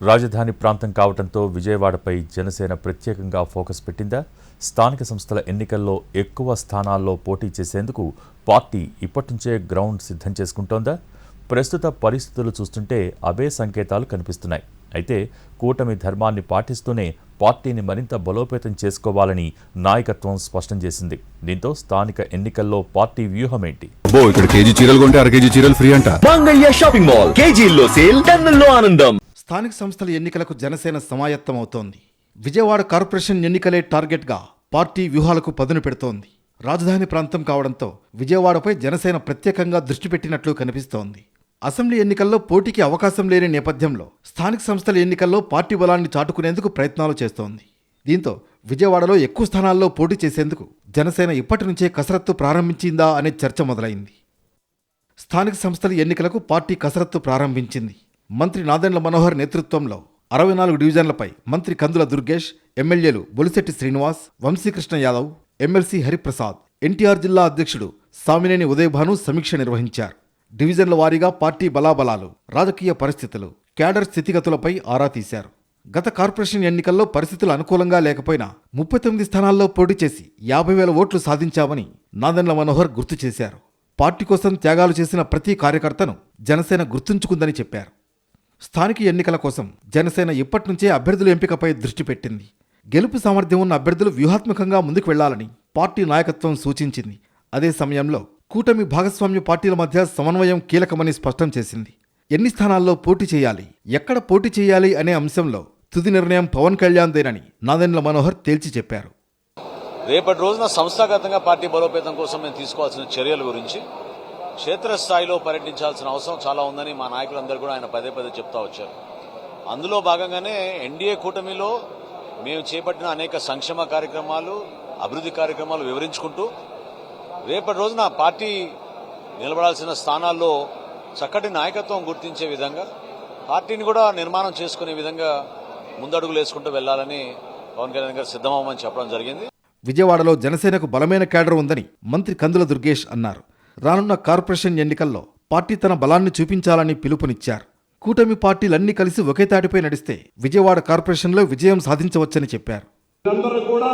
రాజధాని ప్రాంతం కావడంతో విజయవాడపై జనసేన ప్రత్యేకంగా ఫోకస్ పెట్టిందా? స్థానిక సంస్థల ఎన్నికల్లో ఎక్కువ స్థానాల్లో పోటీ చేసేందుకు పార్టీ ఇప్పటినుంచే గ్రౌండ్ సిద్ధం చేసుకుంటోందా? ప్రస్తుత పరిస్థితులు చూస్తుంటే అవే సంకేతాలు కనిపిస్తున్నాయి. అయితే కూటమి ధర్మాన్ని పాటిస్తూనే పార్టీని మరింత బలోపేతం చేసుకోవాలని నాయకత్వం స్పష్టం చేసింది. దీంతో స్థానిక ఎన్నికల్లో పార్టీ వ్యూహమేంటి? ఇక్కడ కేజీ చీరలు కొంటే అర కేజీ చీరలు ఫ్రీ అంట. మంగయ్య షాపింగ్ మాల్, కేజీల్లో సేల్, టన్నుల్లో ఆనందం. స్థానిక సంస్థల ఎన్నికలకు జనసేన సమాయత్తమవుతోంది. విజయవాడ కార్పొరేషన్ ఎన్నికలే టార్గెట్గా పార్టీ వ్యూహాలకు పదును పెడుతోంది. రాజధాని ప్రాంతం కావడంతో విజయవాడపై జనసేన ప్రత్యేకంగా దృష్టి పెట్టినట్లు కనిపిస్తోంది. అసెంబ్లీ ఎన్నికల్లో పోటీకి అవకాశం లేని నేపథ్యంలో స్థానిక సంస్థల ఎన్నికల్లో పార్టీ బలాన్ని చాటుకునేందుకు ప్రయత్నాలు చేస్తోంది. దీంతో విజయవాడలో ఎక్కువ స్థానాల్లో పోటీ చేసేందుకు జనసేన ఇప్పటి నుంచే కసరత్తు ప్రారంభించిందా అనే చర్చ మొదలైంది. స్థానిక సంస్థల ఎన్నికలకు పార్టీ కసరత్తు ప్రారంభించింది. మంత్రి నాదెండ్ల మనోహర్ నేతృత్వంలో 64 డివిజన్లపై మంత్రి కందుల దుర్గేష్, ఎమ్మెల్యేలు బొలిశెట్టి శ్రీనివాస్, వంశీకృష్ణ యాదవ్, ఎమ్మెల్సీ హరిప్రసాద్, ఎన్టీఆర్ జిల్లా అధ్యక్షుడు సామినేని ఉదయభాను సమీక్ష నిర్వహించారు. డివిజన్ల వారీగా పార్టీ బలాబలాలు, రాజకీయ పరిస్థితులు, క్యాడర్ స్థితిగతులపై ఆరా తీశారు. గత కార్పొరేషన్ ఎన్నికల్లో పరిస్థితులు అనుకూలంగా లేకపోయినా 39 స్థానాల్లో పోటీ చేసి 50,000 ఓట్లు సాధించామని నాదెండ్ల మనోహర్ గుర్తు చేశారు. పార్టీ కోసం త్యాగాలు చేసిన ప్రతి కార్యకర్తను జనసేన గుర్తుంచుకుందని చెప్పారు. స్థానిక ఎన్నికల కోసం జనసేన ఇప్పటి నుంచే అభ్యర్థుల ఎంపికపై దృష్టి పెట్టింది. గెలుపు సామర్థ్యం ఉన్న అభ్యర్థులు వ్యూహాత్మకంగా ముందుకు వెళ్లాలని పార్టీ నాయకత్వం సూచించింది. అదే సమయంలో కూటమి భాగస్వామ్య పార్టీల మధ్య సమన్వయం కీలకమని స్పష్టం చేసింది. ఎన్ని స్థానాల్లో పోటీ చేయాలి, ఎక్కడ పోటీ చేయాలి అనే అంశంలో తుది నిర్ణయం పవన్ కళ్యాణ్దేనని నాదెండ్ల మనోహర్ తేల్చి చెప్పారు. రేపటి రోజున సంస్థాగతంగా పార్టీ బలోపేతం కోసం మేము తీసుకోవాల్సిన చర్యల గురించి క్షేత్రస్థాయిలో పర్యటించాల్సిన అవసరం చాలా ఉందని మా నాయకులందరూ కూడా ఆయన పదే పదే చెప్తా వచ్చారు. అందులో భాగంగానే ఎన్డీఏ కూటమిలో మేము చేపట్టిన అనేక సంక్షేమ కార్యక్రమాలు, అభివృద్ధి కార్యక్రమాలు వివరించుకుంటూ రేపటి రోజున పార్టీ నిలబడాల్సిన స్థానాల్లో చక్కటి నాయకత్వం గుర్తించే విధంగా పార్టీని కూడా నిర్మాణం చేసుకునే విధంగా ముందడుగులు వేసుకుంటూ వెళ్లాలని పవన్ కళ్యాణ్ గారు సిద్ధమవ్వమని చెప్పడం జరిగింది. విజయవాడలో జనసేనకు బలమైన క్యాడర్ ఉందని మంత్రి కందుల దుర్గేష్ అన్నారు. రానున్న కార్పొరేషన్ ఎన్నికల్లో పార్టీ తన బలాన్ని చూపించాలని పిలుపునిచ్చారు. కూటమి పార్టీలన్నీ కలిసి ఒకే తాటిపై నడిస్తే విజయవాడ కార్పొరేషన్లో విజయం సాధించవచ్చని చెప్పారు. అందరూ కూడా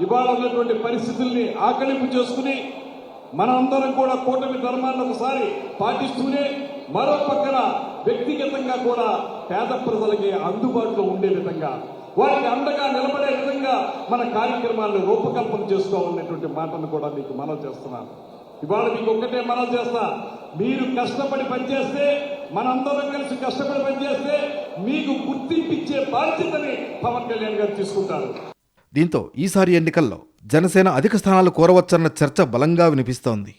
ఇవాళ ఉన్నటువంటి పరిస్థితుల్ని ఆకలింపు చేసుకుని మనందరం కూడా కూటమి ధర్మాన్ని ఒకసారి పాటిస్తూనే మరో పక్కన వ్యక్తిగతంగా కూడా పేద ప్రజలకి అందుబాటులో ఉండే విధంగా, వారికి అండగా నిలబడే విధంగా మన కార్యక్రమాలను రూపకల్పన చేసుకోవాలనేటువంటి మాటను కూడా మీకు మనవి చేస్తున్నాను. ఇవాళ మీకు ఒక్కటే మనవి చేస్తా, మీరు కష్టపడి పనిచేస్తే, మనందరం కలిసి కష్టపడి పనిచేస్తే మీకు గుర్తింపిచ్చే బాధ్యతని పవన్ కళ్యాణ్ గారు తీసుకుంటారు. దీంతో ఈసారి ఎన్నికల్లో జనసేన అధిక స్థానాలు కోరవచ్చన్న చర్చ బలంగా వినిపిస్తోంది.